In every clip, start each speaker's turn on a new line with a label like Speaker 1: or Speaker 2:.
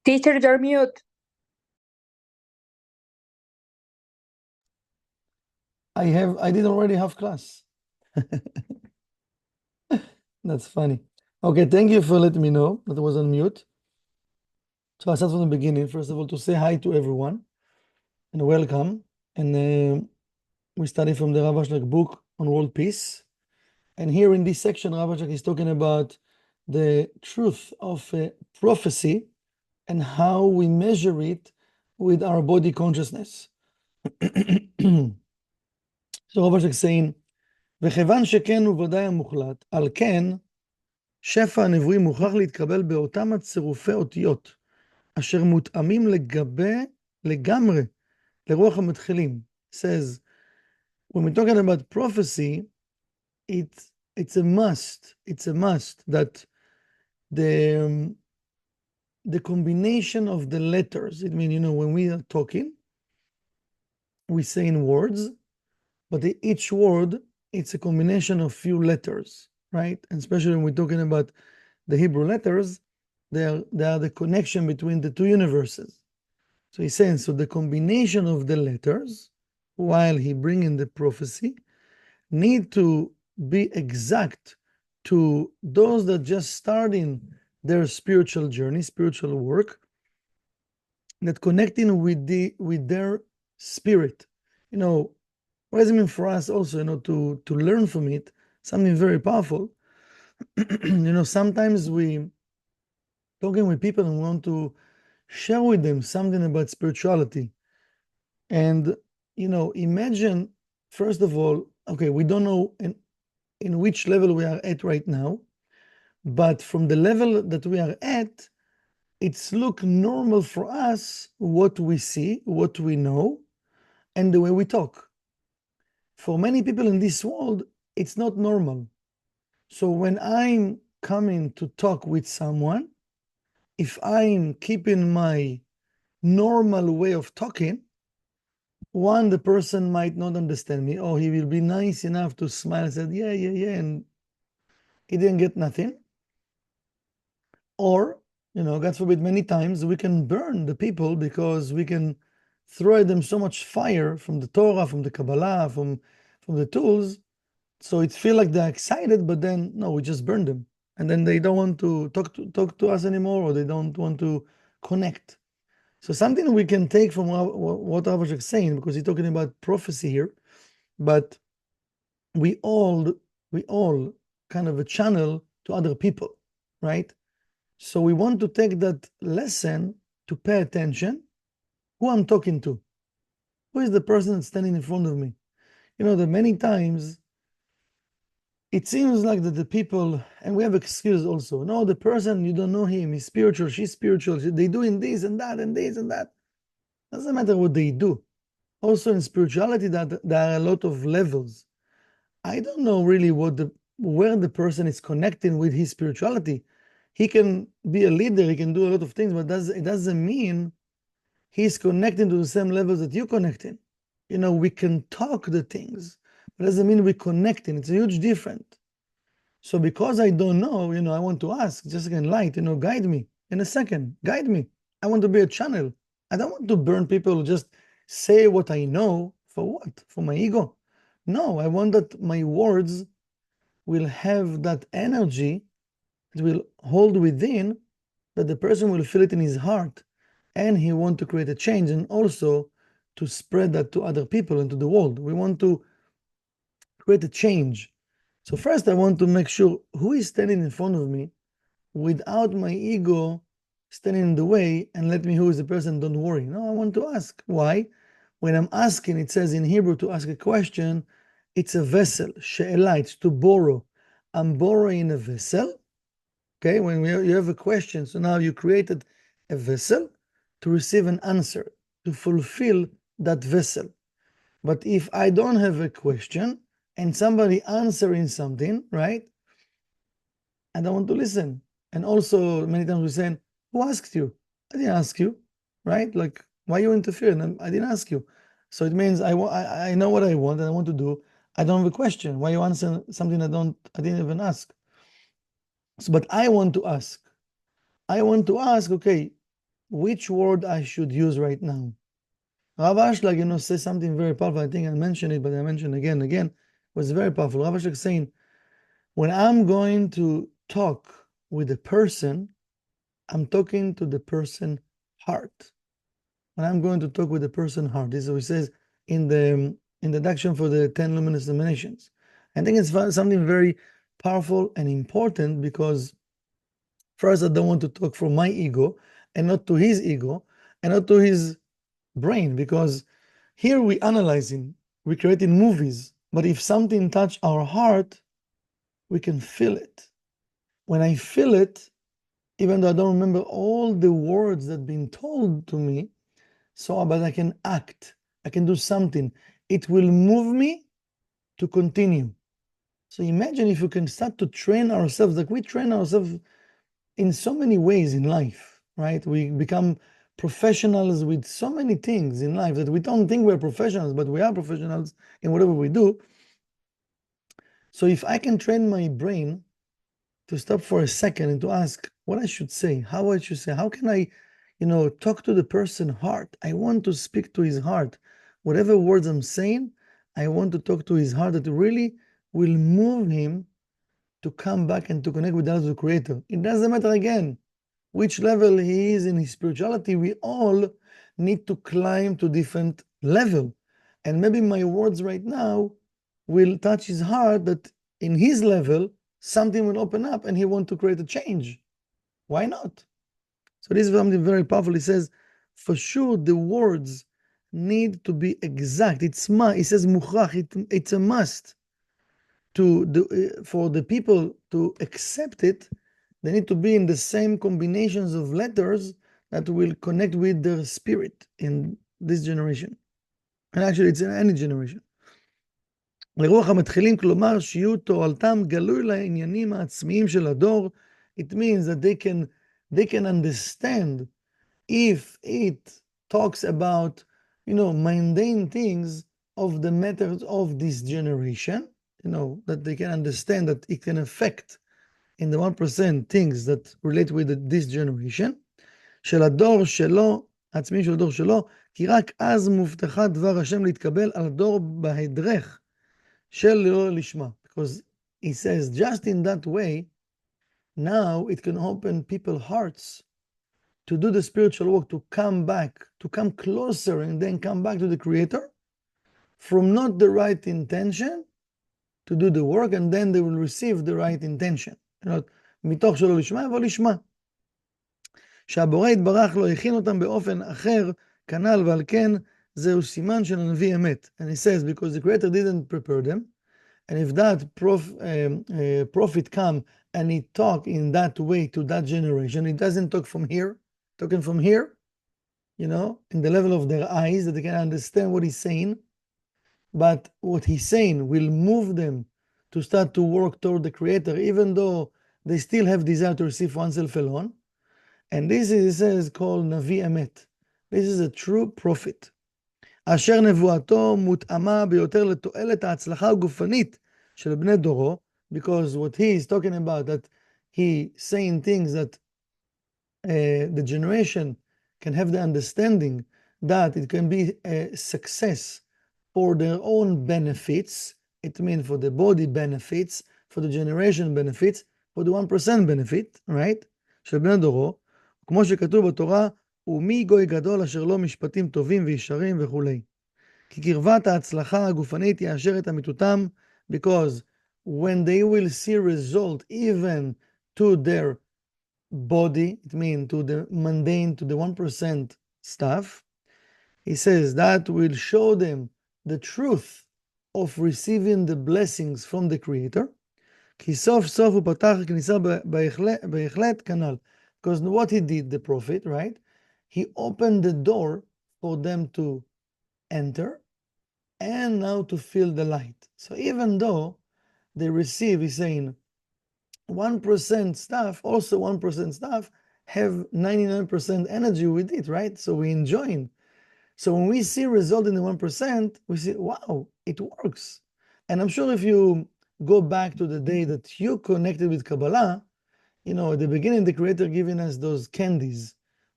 Speaker 1: Teacher, you're mute.
Speaker 2: I did already have class. That's funny. Okay, thank you for letting me know that I was on mute. So I start from the beginning. First of all, to say hi to everyone and welcome. And we study from the Rav ASHLAG book on world peace. And here in this section, Rav ASHLAG is talking about the truth of prophecy and how we measure it with our body consciousness. So Rav ASHLAG is saying, וכיוון שכן וודאי המוחלט, על כן שפע הנבואים מוכרח להתקבל באותם הצירופי אותיות, אשר מותאמים לגמרי לרוח המתחילים. Says, when we're talking about prophecy, it's a must that the combination of the letters, it means, when we are talking, we say in words, but each word, it's a combination of few letters, right? And especially when we're talking about the Hebrew letters, they are the connection between the two universes. So he's saying, so the combination of the letters, while he bringing the prophecy, need to be exact to those that just starting their spiritual journey, spiritual work, that connecting with their spirit. What does it mean for us also, to learn from it, something very powerful. Sometimes we talking with people and want to share with them something about spirituality. And, imagine, first of all, okay, we don't know in which level we are at right now, but from the level that we are at, it's look normal for us what we see, what we know, and the way we talk. For many people in this world, it's not normal. So when I'm coming to talk with someone, if I'm keeping my normal way of talking, one, the person might not understand me, or he will be nice enough to smile and say, yeah, and he didn't get nothing. Or, God forbid, many times we can burn the people because we can throw at them so much fire from the Torah, from the Kabbalah, from the tools. So it feel like they're excited, but then no, we just burn them. And then they don't want to talk to us anymore, or they don't want to connect. So something we can take from what Rav is saying, because he's talking about prophecy here, but we all kind of a channel to other people, right? So we want to take that lesson to pay attention who I'm talking to. Who is the person that's standing in front of me? That many times it seems like that the people, and we have excuses also. No, the person, you don't know him, he's spiritual, she's spiritual, they doing this and that and this and that. Doesn't matter what they do. Also in spirituality, that there are a lot of levels. I don't know really where the person is connecting with his spirituality. He can be a leader, he can do a lot of things, but it doesn't mean he's connecting to the same levels that you're connecting. We can talk the things, but it doesn't mean we're connecting. It's a huge difference. So because I don't know, I want to ask, just like light, guide me in a second, guide me. I want to be a channel. I don't want to burn people, just say what I know. For what? For my ego? No, I want that my words will have that energy, it will hold within, that the person will feel it in his heart, and he want to create a change, and also to spread that to other people and to the world. We want to create a change. So first I want to make sure who is standing in front of me without my ego standing in the way and let me who is the person, don't worry. No, I want to ask. Why? When I'm asking, it says in Hebrew to ask a question, it's a vessel, she'elah, it's to borrow. I'm borrowing a vessel, okay? When you have a question, so now you created a vessel to receive an answer, to fulfill that vessel. But if I don't have a question and somebody answering something, right? I don't want to listen. And also many times we say, who asked you? I didn't ask you, right? Like, why you interfering? I didn't ask you. So it means I know what I want and I want to do. I don't have a question. Why you answer something I didn't even ask? So, but I want to ask. I want to ask, okay, which word I should use right now. Rav Ashlag, says something very powerful. I think I mentioned it, but I mentioned again and again. It was very powerful. Rav Ashlag saying, when I'm going to talk with a person, I'm talking to the person heart. When I'm going to talk with the person heart, this is what he says in the introduction for the 10 luminous emanations. I think it's something very powerful and important because first, I don't want to talk from my ego and not to his ego and not to his brain, because here we analyzing, we creating movies, but if something touch our heart, we can feel it. When I feel it, even though I don't remember all the words that been told to me, but I can act, I can do something. It will move me to continue. So imagine if you can start to train ourselves, like we train ourselves in so many ways in life, right? We become professionals with so many things in life that we don't think we're professionals, but we are professionals in whatever we do. So if I can train my brain to stop for a second and to ask what I should say, how I should say, how can I, talk to the person heart? I want to speak to his heart. Whatever words I'm saying, I want to talk to his heart that really will move him to come back and to connect with the Creator. It doesn't matter again which level he is in his spirituality. We all need to climb to different level. And maybe my words right now will touch his heart that in his level, something will open up and he want to create a change. Why not? So this is something very powerful. He says, for sure, the words need to be exact. He says, it's a must for the people to accept it. They need to be in the same combinations of letters that will connect with their spirit in this generation. And actually, it's in any generation. לרוח המתחילים, כלומר, שיהיו תועלתם גלוי לעניינים העצמיים של הדור. It means that they can understand if it talks about, mundane things of the matters of this generation, that they can understand that it can affect in the 1% things that relate with this generation, של הדור שלו, העצמי של הדור שלו, כי רק אז מובטחה דבר השם להתקבל על הדור בהדרך של לא לשמה. Because he says, just in that way, now it can open people's hearts to do the spiritual work, to come back, to come closer and then come back to the Creator from not the right intention to do the work, and then they will receive the right intention. מתוך שלא לשמה יבוא לשמה. שהבורא יתברך לא הכין אותם באופן אחר, כנ"ל, ועל כן זהו סימן של הנביא אמת. And he says, because the Creator didn't prepare them, and if that prophet come and he talk in that way to that generation, he doesn't talk from here, talking from here, in the level of their eyes, that they can understand what he's saying, but what he's saying will move them to start to work toward the Creator, even though they still have desire to receive oneself alone. And this is, he says, called Navi Emet. This is a true prophet. אשר נבואתו מותאמה ביותר לתועלת ההצלחה הגופנית של בני דורו, because what he is talking about, that he saying things that the generation can have the understanding that it can be a success for their own benefits. It means for the body benefits, for the generation benefits, for the 1% benefit, right? של בני דורו, כמו שכתוב בתורה, ומי גוי גדול אשר לו משפטים טובים וישרים וכולי. כי קרבת ההצלחה הגופנית יאשר את אמיתותם, because when they will see result even to their body, it means to the mundane, to the 1% stuff, he says that will show them the truth of receiving the blessings from the Creator. כי סוף סוף הוא פתח כניסה בהחלט כנ"ל. Because what he did, the prophet, right? He opened the door for them to enter and now to feel the light. So even though they receive, he's saying, 1% stuff, also 1% stuff have 99% energy with it, right? So we enjoying. So when we see result in the 1%, we see, wow, it works. And I'm sure if you go back to the day that you connected with Kabbalah, at the beginning, the Creator giving us those candies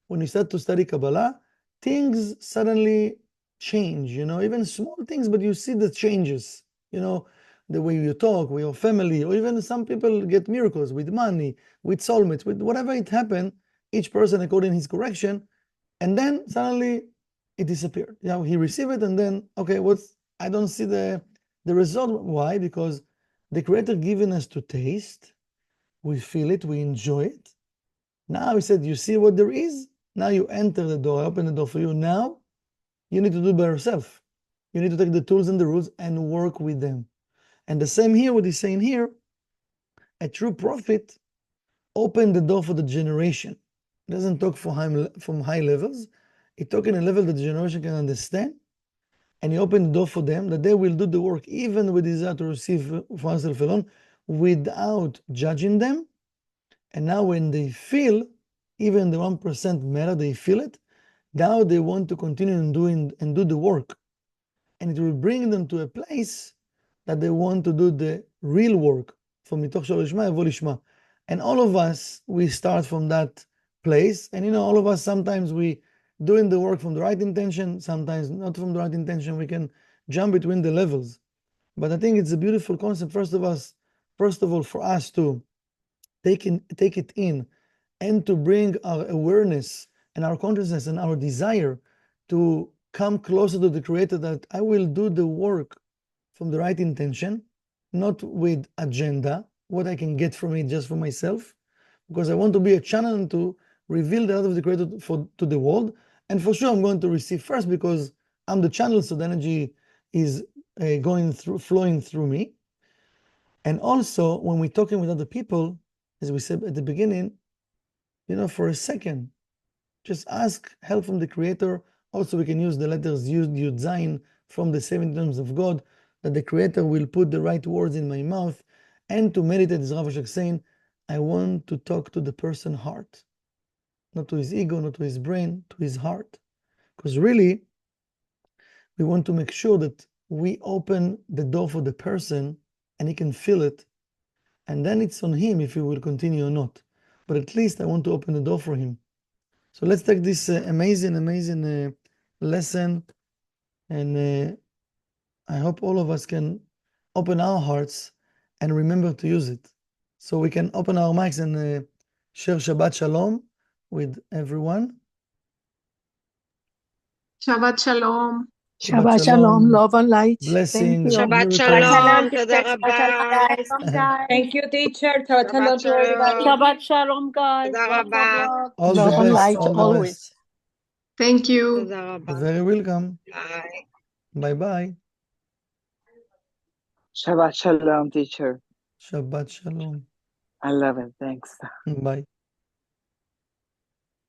Speaker 2: when you start to study Kabbalah, things suddenly change, you know, even small things, but you see the changes, you know, the way you talk with your family, or even some people get miracles with money, with soulmates, with whatever it happened, each person according to his correction, and then suddenly it disappeared. Yeah, he received it, and then, okay, I don't see the result. Why? Because the Creator given us to taste, we feel it, we enjoy it. Now he said, you see what there is? Now you enter the door, I open the door for you. Now you need to do it by yourself. You need to take the tools and the rules and work with them. And the same here, what he's saying here, a true prophet opened the door for the generation. He doesn't talk from high levels. He talk in a level that the generation can understand. And he opened the door for them that they will do the work, even with desire to receive for oneself alone, without judging them. And now when they feel, even the 1% matter, they feel it, now they want to continue and do the work. And it will bring them to a place that they want to do the real work. From mitoch shel lishma yavo lishma. And all of us, we start from that place. And you know, all of us, sometimes we doing the work from the right intention, sometimes not from the right intention. We can jump between the levels. But I think it's a beautiful concept, first of all, for us to take it in and to bring our awareness and our consciousness and our desire to come closer to the Creator, that I will do the work from the right intention, not with agenda, what I can get from it just for myself, because I want to be a channel and to reveal the love of the Creator to the world. And for sure, I'm going to receive first because I'm the channel, so the energy is flowing through me. And also, when we're talking with other people, as we said at the beginning, you know, for a second, just ask help from the Creator. Also, we can use the letters Yud Zayin from the 7 terms of God, that the Creator will put the right words in my mouth, and to meditate, as RAV ASHLAG saying, I want to talk to the person's heart, not to his ego, not to his brain, to his heart. Because really, we want to make sure that we open the door for the person and he can feel it. And then it's on him if he will continue or not. But at least I want to open the door for him. So let's take this amazing lesson, and I hope all of us can open our hearts and remember to use it. So we can open our mics and share Shabbat Shalom with everyone.
Speaker 1: Shabbat Shalom.
Speaker 3: Shabbat Shalom, love and light.
Speaker 2: Blessings,
Speaker 3: Thank you.
Speaker 4: Shabbat
Speaker 2: miracles.
Speaker 4: Shalom, tודה רבה.
Speaker 3: Thank you, teacher. Shabbat Shalom to everybody.
Speaker 4: Shabbat
Speaker 3: Shalom, guys.
Speaker 4: תודה רבה.
Speaker 2: All the
Speaker 3: Love and
Speaker 2: best,
Speaker 3: light
Speaker 2: all the
Speaker 3: always.
Speaker 2: best.
Speaker 1: Thank you.
Speaker 4: תודה רבה.
Speaker 2: You're very welcome.
Speaker 4: ביי.
Speaker 2: Bye-bye.
Speaker 5: Shabbat Shalom, teacher.
Speaker 2: Shabbat Shalom.
Speaker 5: I love it. Thanks.
Speaker 2: Bye.